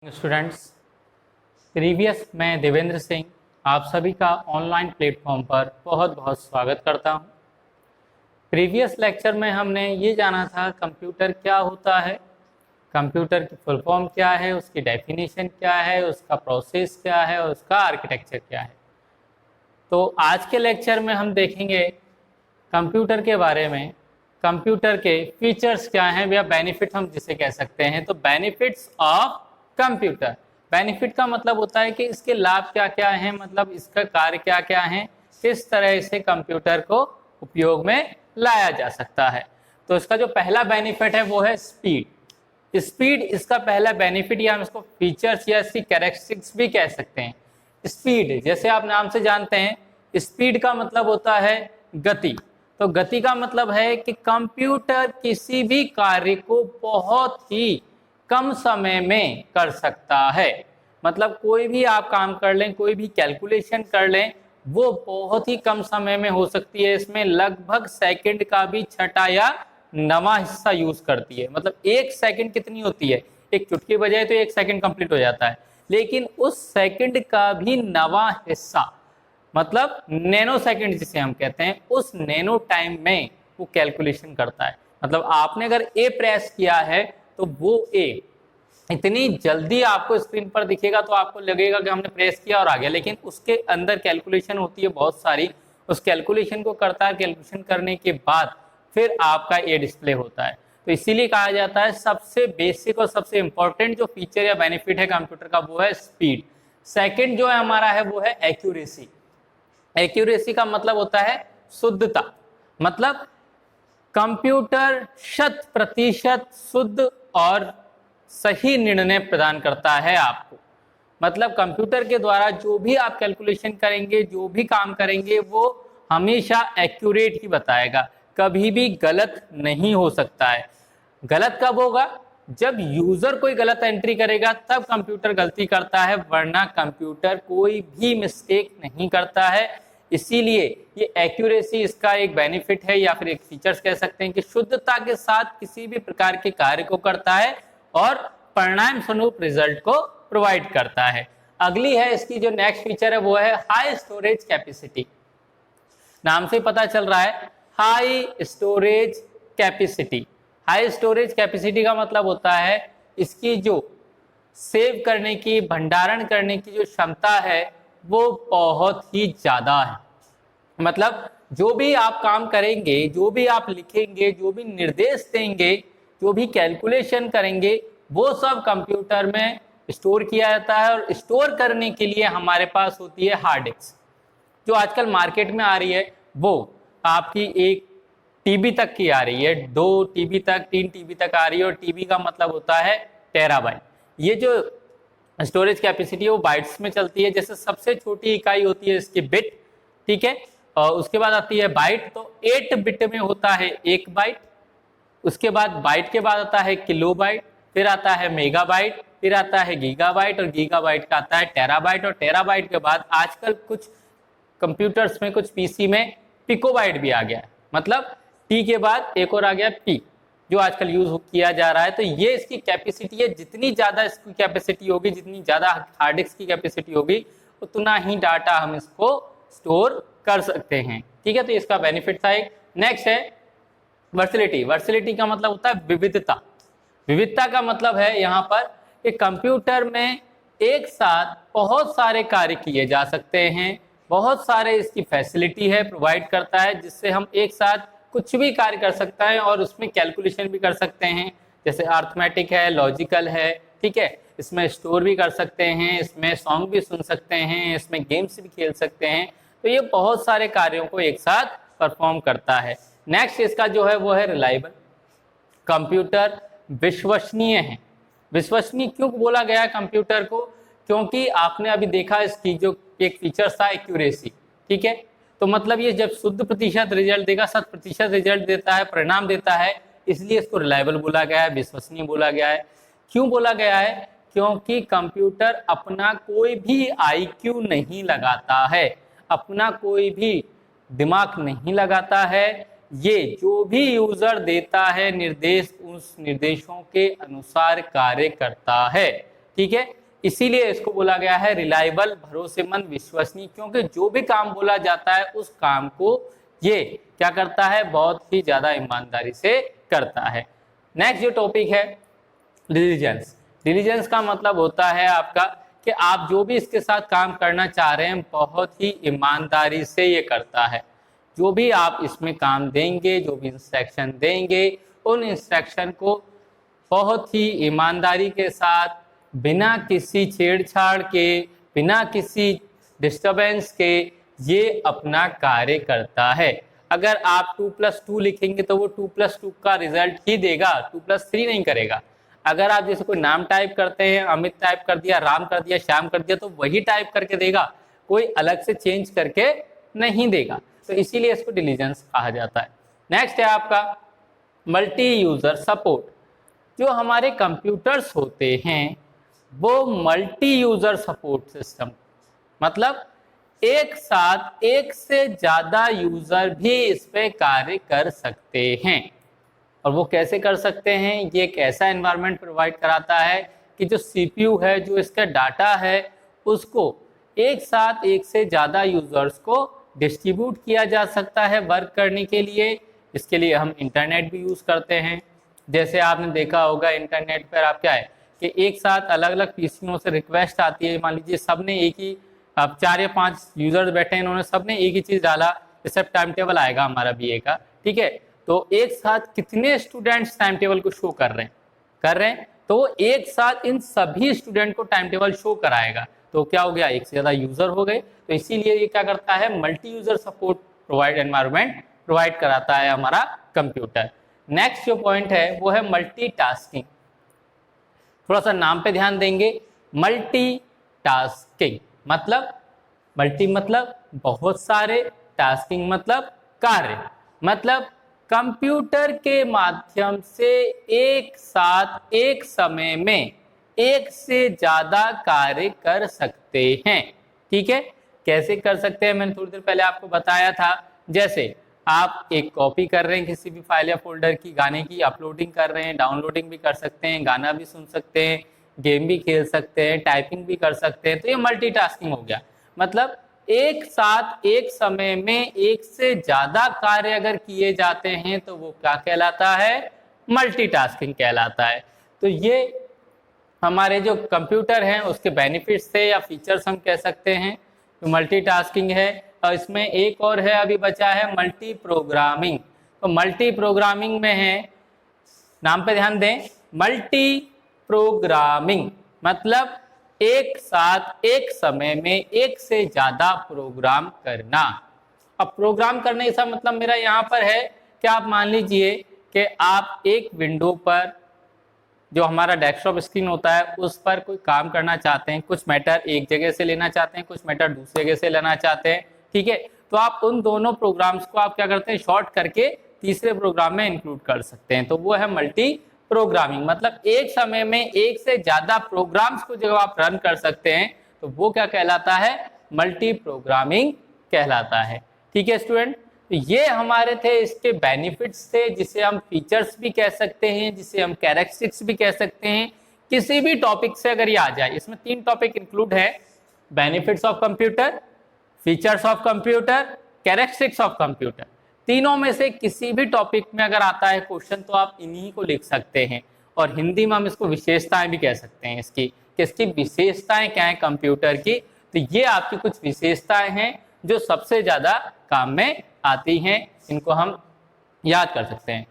Students, previous मैं देवेंद्र सिंह आप सभी का ऑनलाइन प्लेटफॉर्म पर बहुत बहुत स्वागत करता हूं। प्रीवियस लेक्चर में हमने ये जाना था कंप्यूटर क्या होता है, कंप्यूटर की फुल फॉर्म क्या है, उसकी डेफिनेशन क्या है, उसका प्रोसेस क्या है और उसका आर्किटेक्चर क्या है। तो आज के लेक्चर में हम देखेंगे कंप्यूटर के बारे में, कंप्यूटर के फीचर्स क्या हैं या बेनिफिट हम जिसे कह सकते हैं। तो बेनिफिट्स ऑफ कंप्यूटर, बेनिफिट का मतलब होता है कि इसके लाभ क्या क्या हैं, मतलब इसका कार्य क्या क्या है, किस तरह से कंप्यूटर को उपयोग में लाया जा सकता है। तो इसका जो पहला बेनिफिट है वो है स्पीड। स्पीड इसका पहला बेनिफिट या हम इसको फीचर्स या इसकी कैरेक्टरिस्टिक्स भी कह सकते हैं। स्पीड जैसे आप नाम से जानते हैं, स्पीड का मतलब होता है गति। तो गति का मतलब है कि कंप्यूटर किसी भी कार्य को बहुत ही कम समय में कर सकता है। मतलब कोई भी आप काम कर लें, कोई भी कैलकुलेशन कर लें, वो बहुत ही कम समय में हो सकती है। इसमें लगभग सेकंड का भी छठा या नवा हिस्सा यूज करती है। मतलब एक सेकंड कितनी होती है, एक चुटकी बजाए तो एक सेकंड कंप्लीट हो जाता है, लेकिन उस सेकंड का भी नवा हिस्सा मतलब नैनो सेकंड जिसे हम कहते हैं, उस नैनो टाइम में वो कैलकुलेशन करता है। मतलब आपने अगर ए प्रेस किया है तो वो ए इतनी जल्दी आपको स्क्रीन पर दिखेगा तो आपको लगेगा कि हमने प्रेस किया और आ गया, लेकिन उसके अंदर कैलकुलेशन होती है बहुत सारी। उस कैलकुलेशन को करता है, कैलकुलेशन करने के बाद फिर आपका ए डिस्प्ले होता है। तो इसीलिए कहा जाता है सबसे बेसिक और सबसे इंपॉर्टेंट जो फीचर या बेनिफिट है कंप्यूटर का वो है स्पीड। सेकेंड जो है हमारा है वो है एक्यूरेसी। एक्यूरेसी का मतलब होता है शुद्धता। मतलब कंप्यूटर 100% शुद्ध और सही निर्णय प्रदान करता है आपको। मतलब कंप्यूटर के द्वारा जो भी आप कैलकुलेशन करेंगे, जो भी काम करेंगे, वो हमेशा एक्यूरेट ही बताएगा, कभी भी गलत नहीं हो सकता है। गलत कब होगा, जब यूजर कोई गलत एंट्री करेगा तब कंप्यूटर गलती करता है, वरना कंप्यूटर कोई भी मिस्टेक नहीं करता है। इसीलिए ये एक्यूरेसी इसका एक बेनिफिट है या फिर एक फीचर्स कह सकते हैं कि शुद्धता के साथ किसी भी प्रकार के कार्य को करता है और परिणाम स्वरूप रिजल्ट को प्रोवाइड करता है। अगली है इसकी जो नेक्स्ट फीचर है वो है हाई स्टोरेज कैपेसिटी। नाम से पता चल रहा है high storage capacity. High storage capacity का मतलब होता है इसकी जो सेव करने की, भंडारण करने की जो क्षमता है वो बहुत ही ज्यादा है। मतलब जो भी आप काम करेंगे, जो भी आप लिखेंगे, जो भी निर्देश देंगे, जो भी कैलकुलेशन करेंगे, वो सब कंप्यूटर में स्टोर किया जाता है। और स्टोर करने के लिए हमारे पास होती है हार्ड डिस्क, जो आजकल मार्केट में आ रही है। वो आपकी एक टीबी तक की आ रही है, 2 टीबी तक, 3 टीबी तक आ रही है। और टीबी का मतलब होता है टेराबाइट। ये जो स्टोरेज कैपेसिटी है वो बाइट्स में चलती है। जैसे सबसे छोटी इकाई होती है इसकी बिट, ठीक है, और उसके बाद आती है बाइट। तो 8 बिट में होता है 1 बाइट, उसके बाद बाइट के बाद आता है किलोबाइट, फिर आता है मेगाबाइट, फिर आता है गीगाबाइट, और गीगाबाइट का आता है टेराबाइट, और टेराबाइट के बाद आजकल कुछ कंप्यूटर्स में, कुछ पीसी में पिकोबाइट भी आ गया है। मतलब टी के बाद एक और आ गया पी, जो आजकल यूज किया जा रहा है। तो ये इसकी कैपेसिटी है। जितनी ज्यादा इसकी कैपेसिटी होगी, जितनी ज्यादा हार्ड डिस्क की कैपेसिटी होगी, उतना ही डाटा हम इसको स्टोर कर सकते हैं। ठीक है, तो इसका बेनिफिट था एक। नेक्स्ट है वर्सिलिटी। वर्सिलिटी का मतलब होता है विविधता। विविधता का मतलब है यहाँ पर कि कंप्यूटर में एक साथ बहुत सारे कार्य किए जा सकते हैं। बहुत सारे इसकी फैसिलिटी है, प्रोवाइड करता है, जिससे हम एक साथ कुछ भी कार्य कर सकते हैं और उसमें कैलकुलेशन भी कर सकते हैं। जैसे अर्थमेटिक है, लॉजिकल है, ठीक है, इसमें स्टोर भी कर सकते हैं, इसमें सॉन्ग भी सुन सकते हैं, इसमें गेम्स भी खेल सकते हैं। तो ये बहुत सारे कार्यों को एक साथ परफॉर्म करता है। नेक्स्ट इसका जो है वो है रिलायबल। कंप्यूटर विश्वसनीय है। विश्वसनीय क्यों बोला गया है कंप्यूटर को, क्योंकि आपने अभी देखा इसकी जो एक फीचर था एक्यूरेसी, ठीक है। तो मतलब ये जब शुद्ध प्रतिशत रिजल्ट देगा, 100% रिजल्ट देता है, परिणाम देता है, इसलिए इसको रिलायबल बोला गया है, विश्वसनीय बोला गया है। क्यों बोला गया है, क्योंकि कंप्यूटर अपना कोई भी आईक्यू नहीं लगाता है, अपना कोई भी दिमाग नहीं लगाता है। ये जो भी यूजर देता है निर्देश, उस निर्देशों के अनुसार कार्य करता है। ठीक है, इसीलिए इसको बोला गया है रिलायबल, भरोसेमंद, विश्वसनीय, क्योंकि जो भी काम बोला जाता है उस काम को ये क्या करता है, बहुत ही ज्यादा ईमानदारी से करता है। नेक्स्ट जो टॉपिक है डिलीजेंस। डिलीजेंस का मतलब होता है आपका कि आप जो भी इसके साथ काम करना चाह रहे हैं बहुत ही ईमानदारी से ये करता है। जो भी आप इसमें काम देंगे, जो भी इंस्ट्रक्शन देंगे, उन इंस्ट्रक्शन को बहुत ही ईमानदारी के साथ, बिना किसी छेड़छाड़ के, बिना किसी डिस्टरबेंस के ये अपना कार्य करता है। अगर आप 2+2 लिखेंगे तो वो 2+2 का रिजल्ट ही देगा, 2+3 नहीं करेगा। अगर आप जैसे कोई नाम टाइप करते हैं, अमित टाइप कर दिया, राम कर दिया, श्याम कर दिया, तो वही टाइप करके देगा, कोई अलग से चेंज करके नहीं देगा। तो इसीलिए इसको डिलीजेंस कहा जाता है। नेक्स्ट है आपका मल्टी यूजर सपोर्ट। जो हमारे कंप्यूटर्स होते हैं वो मल्टी यूजर सपोर्ट सिस्टम, मतलब एक साथ एक से ज्यादा यूजर भी इस पे कार्य कर सकते हैं। और वो कैसे कर सकते हैं, ये एक ऐसा एनवायरनमेंट प्रोवाइड कराता है कि जो सीपीयू है, जो इसका डाटा है, उसको एक साथ एक से ज़्यादा यूज़र्स को डिस्ट्रीब्यूट किया जा सकता है वर्क करने के लिए। इसके लिए हम इंटरनेट भी यूज़ करते हैं। जैसे आपने देखा होगा इंटरनेट पर आप क्या है कि एक साथ अलग अलग पीसीओ से रिक्वेस्ट आती है। मान लीजिए सब ने एक ही, अब 4 या 5 यूज़र्स बैठे हैं, इन्होंने सब ने एक ही चीज़ डाला, जैसे टाइम टेबल आएगा हमारा बीए का, ठीक है, तो एक साथ कितने स्टूडेंट्स टाइम टेबल को शो कर रहे हैं, तो वो एक साथ इन सभी स्टूडेंट को टाइम टेबल शो कराएगा। तो क्या हो गया, एक से ज़्यादा यूज़र हो गए। तो इसीलिए ये क्या करता है, multi user support provide environment provide कराता है हमारा कंप्यूटर। नेक्स्ट जो पॉइंट है वो है मल्टीटास्किंग। थोड़ा सा नाम पे ध्यान देंगे। मल्टीटास्किंग मतलब, मल्टी मतलब बहुत सारे, टास्किंग मतलब कार्य, मतलब कंप्यूटर के माध्यम से एक साथ एक समय में एक से ज्यादा कार्य कर सकते हैं। ठीक है, कैसे कर सकते हैं मैंने थोड़ी देर पहले आपको बताया था। जैसे आप एक कॉपी कर रहे हैं किसी भी फाइल या फोल्डर की, गाने की अपलोडिंग कर रहे हैं, डाउनलोडिंग भी कर सकते हैं, गाना भी सुन सकते हैं, गेम भी खेल सकते हैं, टाइपिंग भी कर सकते हैं। तो ये मल्टीटास्किंग हो गया। मतलब एक साथ एक समय में एक से ज्यादा कार्य अगर किए जाते हैं तो वो क्या कहलाता है, मल्टीटास्किंग कहलाता है। तो ये हमारे जो कंप्यूटर हैं उसके बेनिफिट्स थे या फीचर्स हम कह सकते हैं। तो मल्टीटास्किंग है। और इसमें एक और है अभी बचा है, मल्टी प्रोग्रामिंग। तो मल्टी प्रोग्रामिंग में है, नाम पे ध्यान दें, मल्टी प्रोग्रामिंग मतलब एक साथ एक समय में एक से ज्यादा प्रोग्राम करना। अब प्रोग्राम करने का मतलब मेरा यहाँ पर है कि आप मान लीजिए कि आप एक विंडो पर, जो हमारा डेस्कटॉप स्क्रीन होता है, उस पर कोई काम करना चाहते हैं, कुछ मैटर एक जगह से लेना चाहते हैं, कुछ मैटर दूसरी जगह से लेना चाहते हैं। ठीक है, तो आप उन दोनों प्रोग्राम्स को आप क्या करते हैं, शॉर्ट करके तीसरे प्रोग्राम में इंक्लूड कर सकते हैं। तो वो है मल्टी प्रोग्रामिंग। मतलब एक समय में एक से ज्यादा प्रोग्राम्स को जब आप रन कर सकते हैं तो वो क्या कहलाता है, मल्टी प्रोग्रामिंग कहलाता है। ठीक है स्टूडेंट, तो ये हमारे थे इसके बेनिफिट्स थे, जिसे हम फीचर्स भी कह सकते हैं, जिसे हम कैरेक्टरिस्टिक्स भी कह सकते हैं। किसी भी टॉपिक से अगर ये आ जाए, इसमें 3 टॉपिक इंक्लूड है, benefits of computer, features of computer, characteristics of computer. तीनों में से किसी भी टॉपिक में अगर आता है क्वेश्चन तो आप इन्हीं को लिख सकते हैं। और हिंदी में हम इसको विशेषताएं भी कह सकते हैं इसकी, कि इसकी विशेषताएं क्या है कंप्यूटर की। तो ये आपकी कुछ विशेषताएं हैं जो सबसे ज्यादा काम में आती हैं, इनको हम याद कर सकते हैं।